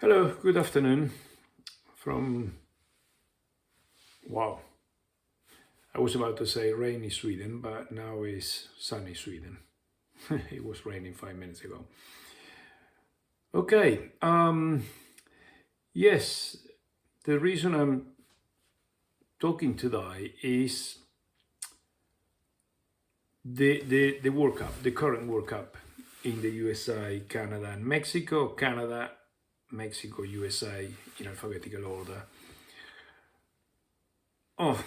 Hello, good afternoon from, wow, I was about to say rainy Sweden, but now it's sunny Sweden. It was raining 5 minutes ago. Okay, yes, the reason I'm talking today is the World Cup, the current World Cup in the USA, Canada and Mexico. Canada, Mexico, USA in alphabetical order. Oh,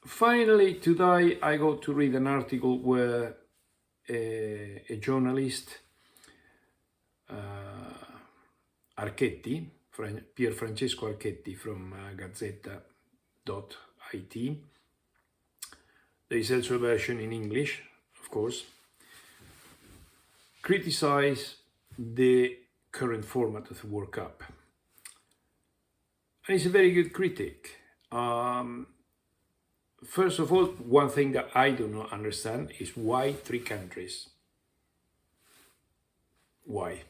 finally today I got to read an article where a journalist, Archetti, Pierfrancesco Archetti from gazzetta.it. There is also a version in English, of course, criticize the current format of the World Cup. And it's a very good critic. First of all, one thing that I do not understand is why 3 countries? Why?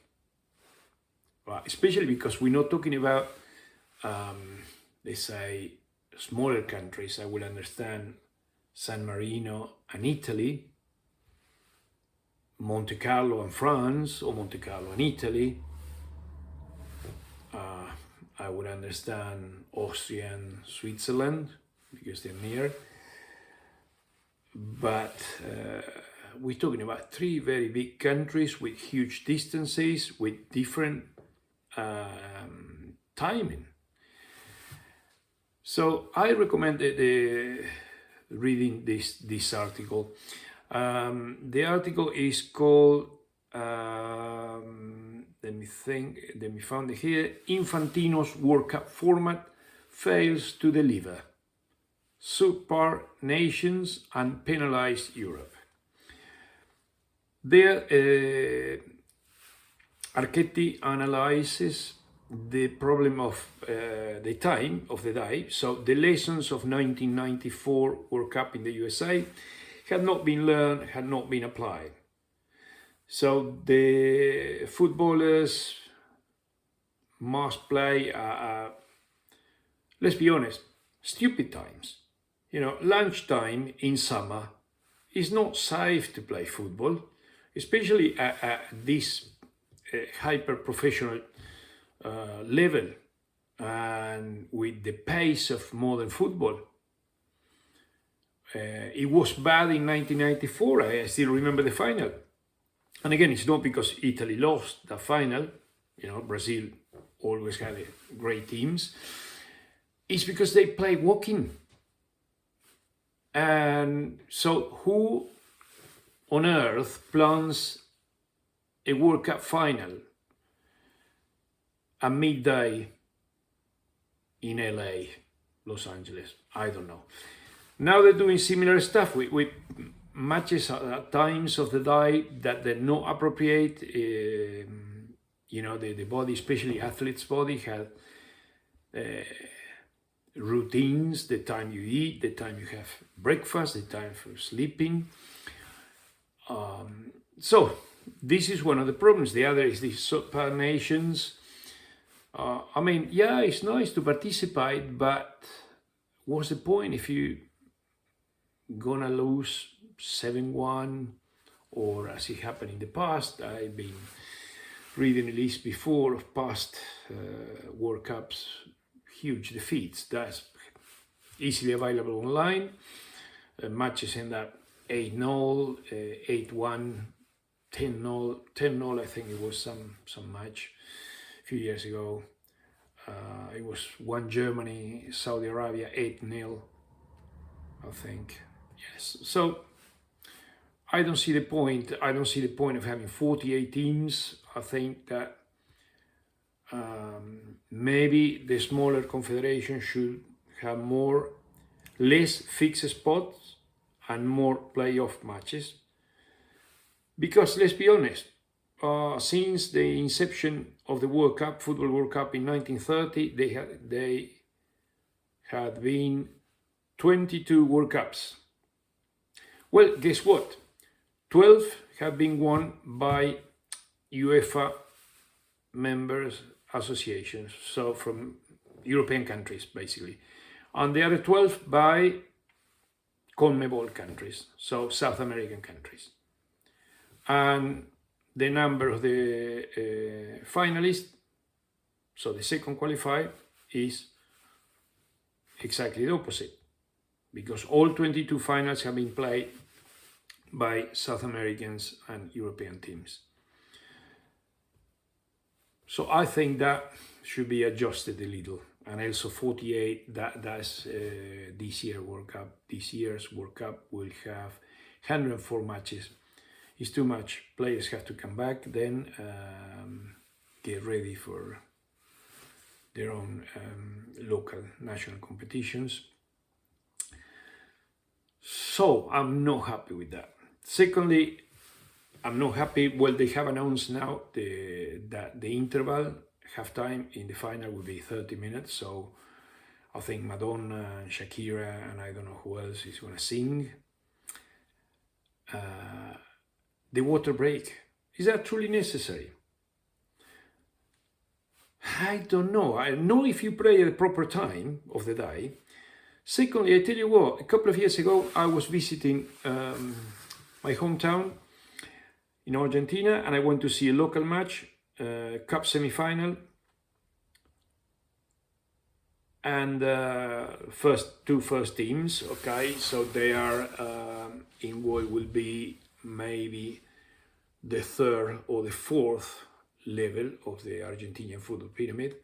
Well, especially because we're not talking about, let's say, smaller countries. I will understand San Marino and Italy, Monte Carlo and France, or Monte Carlo and Italy. I would understand Austria and Switzerland because they're near. But we're talking about 3 very big countries with huge distances, with different timing. So I recommend reading this article. The article is called, let me find it here, Infantino's World Cup format fails to deliver. Sup-par nations and penalized Europe. There, Archetti analyzes the problem of the time of the day. So the lessons of 1994 World Cup in the USA had not been learned, had not been applied. So the footballers must play, let's be honest, stupid times. You know, lunchtime in summer is not safe to play football, especially at this hyper-professional level and with the pace of modern football. It was bad in 1994, I still remember the final. And again, it's not because Italy lost the final, you know, Brazil always had great teams. It's because they play walking. And so who on earth plans a World Cup final at midday in LA, Los Angeles? I don't know. Now they're doing similar stuff with matches at times of the day that they're not appropriate. You know, the body, especially athletes' body, had routines, the time you eat, the time you have breakfast, the time for sleeping. So this is one of the problems. The other is the Sup-par nations. I mean, yeah, it's nice to participate, but what's the point if you gonna lose 7-1, or as it happened in the past? I've been reading a list before of past World Cups, huge defeats. That's easily available online. Matches end up 8-0, 8-1, 10-0, 10-0. I think it was some match a few years ago. It was one Germany, Saudi Arabia, 8-0, I think. Yes. So I don't see the point. I don't see the point of having 48 teams. I think that maybe the smaller confederation should have less fixed spots and more playoff matches. Because let's be honest, since the inception of the World Cup, Football World Cup in 1930, they had been 22 World Cups. Well, guess what? 12 have been won by UEFA members associations, so from European countries basically, and the other 12 by CONMEBOL countries, so South American countries. And the number of the finalists, so the second qualified, is exactly the opposite, because all 22 finals have been played by South Americans and European teams. So I think that should be adjusted a little. And also 48, that's this year's World Cup will have 104 matches. It's too much. Players have to come back, then get ready for their own local national competitions. So I'm not happy with that. Secondly, I'm not happy. Well, they have announced now that the interval, halftime in the final will be 30 minutes. So I think Madonna, and Shakira, and I don't know who else is going to sing. The water break, is that truly necessary? I don't know. I know if you pray at the proper time of the day. Secondly, I tell you what, a couple of years ago, I was visiting my hometown in Argentina, and I went to see a local match, cup semi-final, and two first teams. Okay, so they are in what will be maybe the third or the fourth level of the Argentinian football pyramid.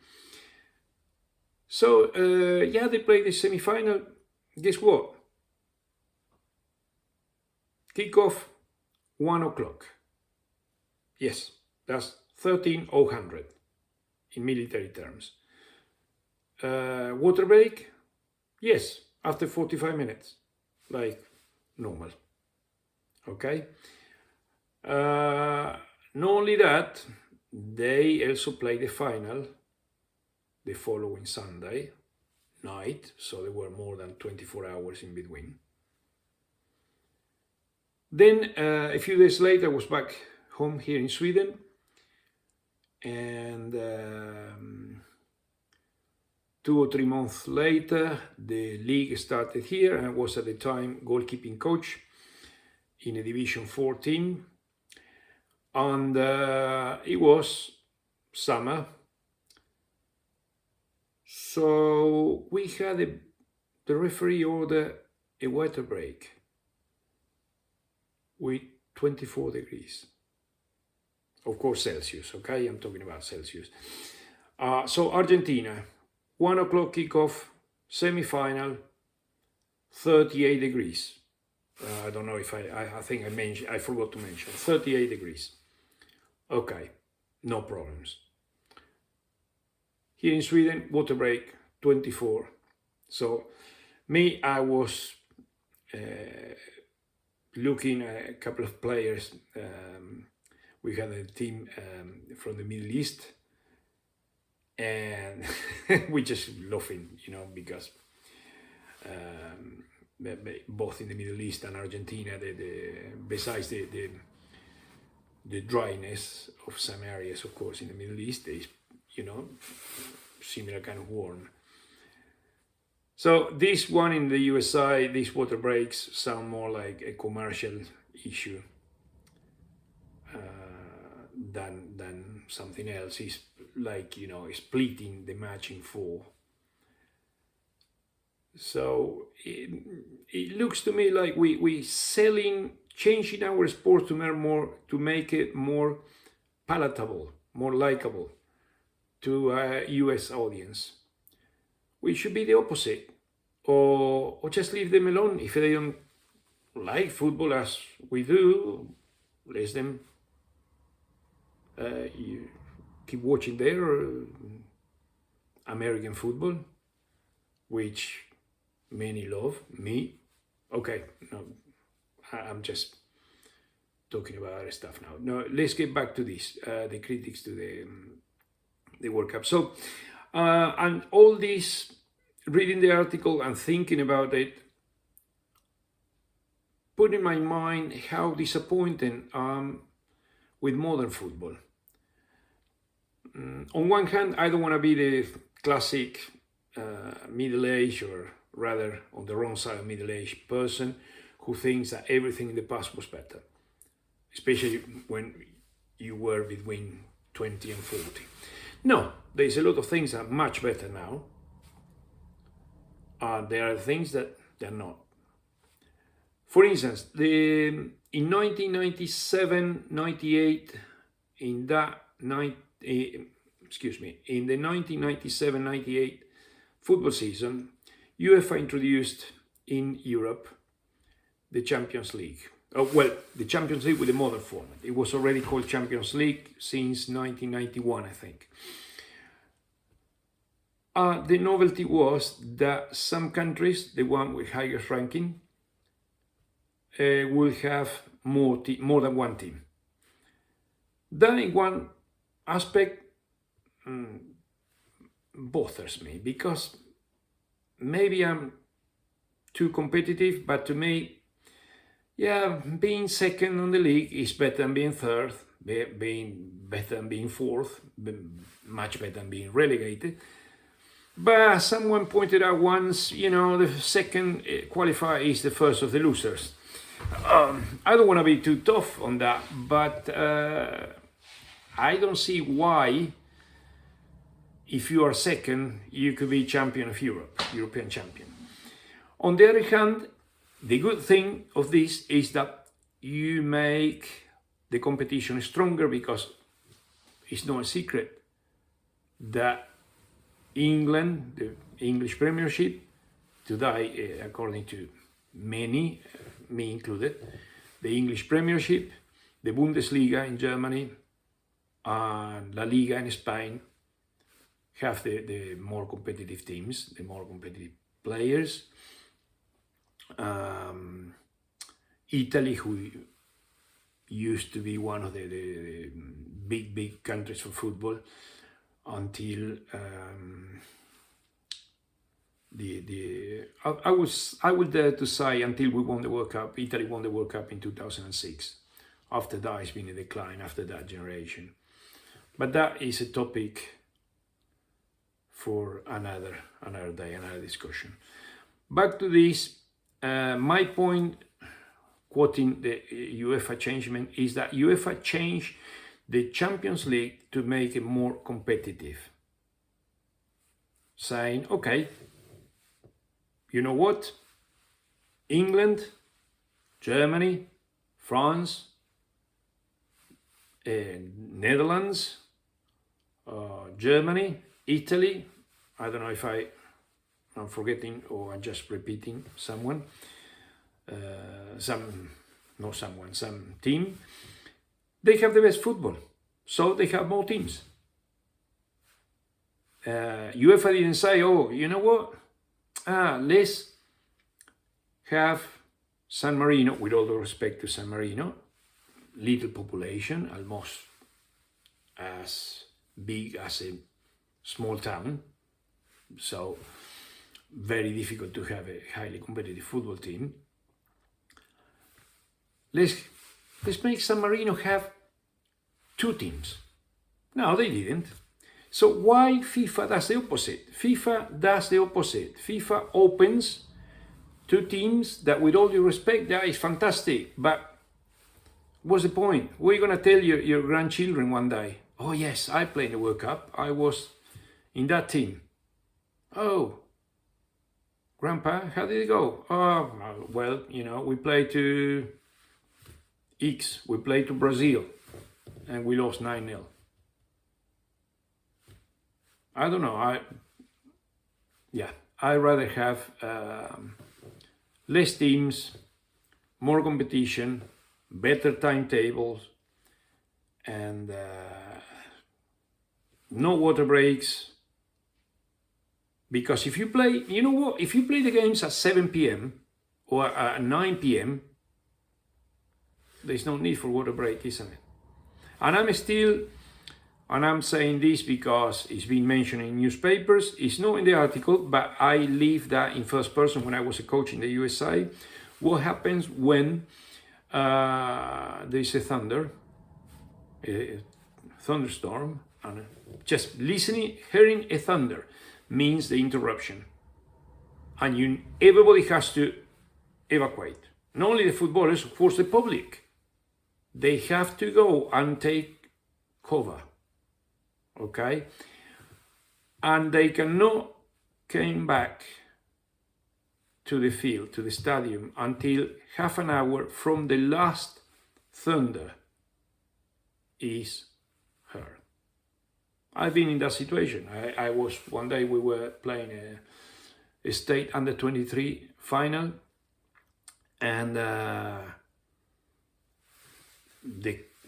So yeah, they played the semi-final. Guess what? Kickoff 1 o'clock. Yes, that's 13:00 in military terms. Water break? Yes, after 45 minutes, like normal. Okay. Not only that, they also play the final the following Sunday night, so there were more than 24 hours in between. Then a few days later, I was back home here in Sweden, and 2 or 3 months later, the league started here, and I was at the time goalkeeping coach in a Division 4 team, and it was summer. So we had the referee order a water break with 24 degrees. Of course, Celsius, okay? I'm talking about Celsius. So Argentina, 1 o'clock kickoff, semi-final, 38 degrees. I don't know if I think I forgot to mention, 38 degrees. Okay, no problems. Here in Sweden, water break, 24. So me, I was looking at a couple of players. We had a team from the Middle East, and we just laughing, because both in the Middle East and Argentina, besides the dryness of some areas, of course, in the Middle East, is similar kind of warm. So this one in the USA, these water breaks sound more like a commercial issue than something else. It's like, splitting the match in 4. So it looks to me like we changing our sport to make it more palatable, more likable to a US audience. We should be the opposite, or just leave them alone. If they don't like football as we do, let them you keep watching their American football, which many love. Me, okay, no, I'm just talking about other stuff now. No, let's get back to this, the critics to the World Cup. So, and all this, reading the article and thinking about it, put in my mind how disappointing with modern football. on one hand, I don't want to be the classic middle-aged, or rather on the wrong side of middle-aged person who thinks that everything in the past was better, especially when you were between 20 and 40. No, there's a lot of things that are much better now. There are things that they're not. For instance, in 1997-98, in the 1997-98 football season, UEFA introduced in Europe the Champions League. The Champions League with a modern format. It was already called Champions League since 1991, I think. The novelty was that some countries, the one with highest ranking, will have more than one team. That in one aspect bothers me, because maybe I'm too competitive, but to me, being second on the league is better than being third, being better than being fourth, much better than being relegated. But someone pointed out once, the second qualifier is the first of the losers. I don't want to be too tough on that, but I don't see why, if you are second, you could be champion of Europe, European champion. On the other hand, the good thing of this is that you make the competition stronger, because it's not a secret that England, the English Premiership, today, according to many, me included, the English Premiership, the Bundesliga in Germany, and La Liga in Spain have the more competitive teams, the more competitive players. Italy, who used to be one of the big countries for football, until I would dare to say until we won the World Cup. Italy won the World Cup in 2006. After that, it's been a decline after that generation. But that is a topic for another day, another discussion. Back to this, my point, quoting the UEFA changement, is that UEFA changed the Champions League to make it more competitive, saying, okay, you know what? England, Germany, France, Netherlands, Germany, Italy, I don't know if I'm forgetting or I'm just repeating someone, some team, they have the best football, so they have more teams. UEFA didn't say, oh, you know what? Let's have San Marino, with all due respect to San Marino, little population, almost as big as a small town, so very difficult to have a highly competitive football team. Let's make San Marino have two teams. No, they didn't. So why FIFA does the opposite? FIFA does the opposite. FIFA opens two teams that, with all due respect, that is fantastic. But what's the point? What are you going to tell your grandchildren one day? Oh yes, I played in the World Cup. I was in that team. Oh, Grandpa, how did it go? Oh, well, we played to X. We played to Brazil and we lost 9-0. I don't know. I'd rather have less teams, more competition, better timetables, and no water breaks. Because if you play, if you play the games at 7 p.m. or at 9 p.m., there's no need for water break, isn't it? And I'm saying this because it's been mentioned in newspapers. It's not in the article, but I lived that in first person when I was a coach in the USA. What happens when there's a thunderstorm, And just listening, hearing a thunder means the interruption. And everybody has to evacuate. Not only the footballers, of course, the public. They have to go and take cover, okay? And they cannot come back to the field, to the stadium, until half an hour from the last thunder is heard. I've been in that situation. I was, one day we were playing a state under 23 final, and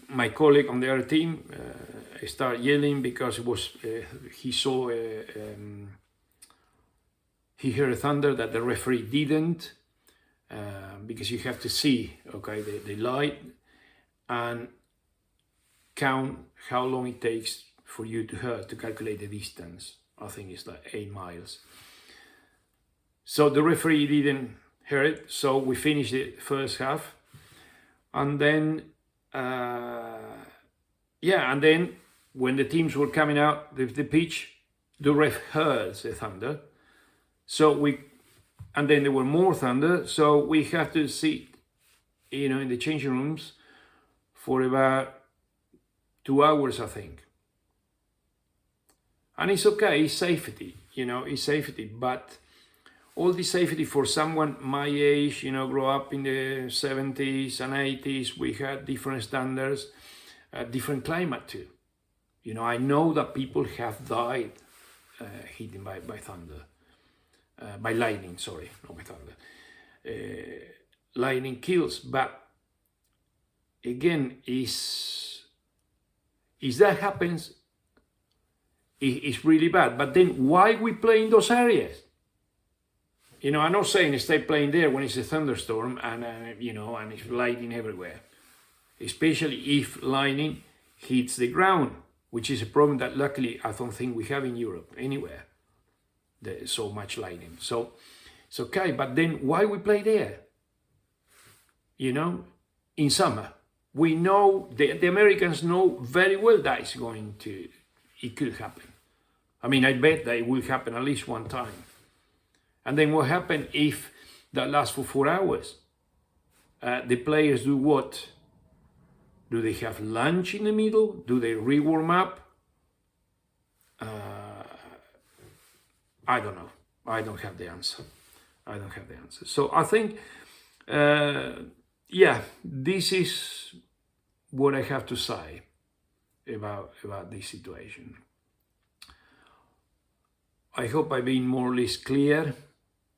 my colleague on the other team started yelling because it was he heard a thunder that the referee didn't, because you have to see, okay, the light and count how long it takes for you to hear, to calculate the distance. I think it's like 8 miles. So the referee didn't hear it, so we finished the first half, and then and then when the teams were coming out the pitch, the ref heard the thunder. And then there were more thunder, so we had to sit, in the changing rooms for about 2 hours, I think. And it's okay, it's safety, it's safety, but all the safety for someone my age, grow up in the 70s and 80s, we had different standards, different climate too. I know that people have died hit by thunder. By lightning, sorry, not by thunder. Lightning kills, but again, is that happens, it's really bad. But then why we play in those areas? I'm not saying stay playing there when it's a thunderstorm and and it's lightning everywhere. Especially if lightning hits the ground, which is a problem that luckily I don't think we have in Europe anywhere. There's so much lightning. So it's okay, but then why we play there? In summer. We know, the Americans know very well that it could happen. I mean, I bet that it will happen at least one time. And then what happens if that lasts for 4 hours? The players do what? Do they have lunch in the middle? Do they re-warm up? I don't know. I don't have the answer. So I think, this is what I have to say about this situation. I hope I've been more or less clear.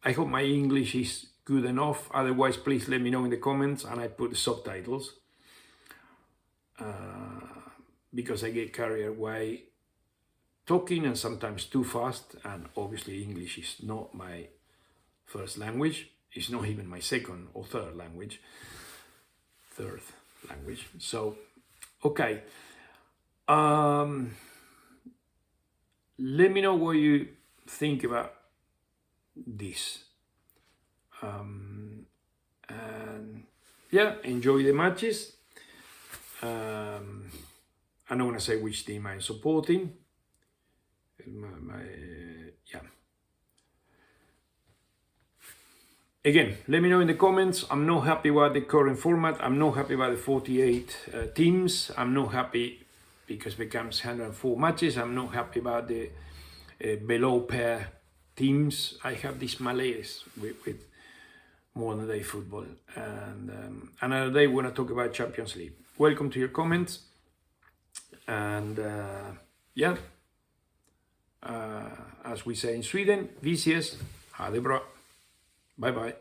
I hope my English is good enough. Otherwise, please let me know in the comments and I put the subtitles. Because I get carried away talking and sometimes too fast, and obviously English is not my first language. It's not even my second or third language. So, okay. Let me know what you think about this. And enjoy the matches. I don't want to say which team I'm supporting. Again, let me know in the comments. I'm not happy about the current format. I'm not happy about the 48 teams. I'm not happy because it becomes 104 matches. I'm not happy about the below pair teams. I have this malaise with modern day football. And another day we're going to talk about Champions League. Welcome to your comments. And as we say in Sweden, VCS, ha det bra. Bye bye.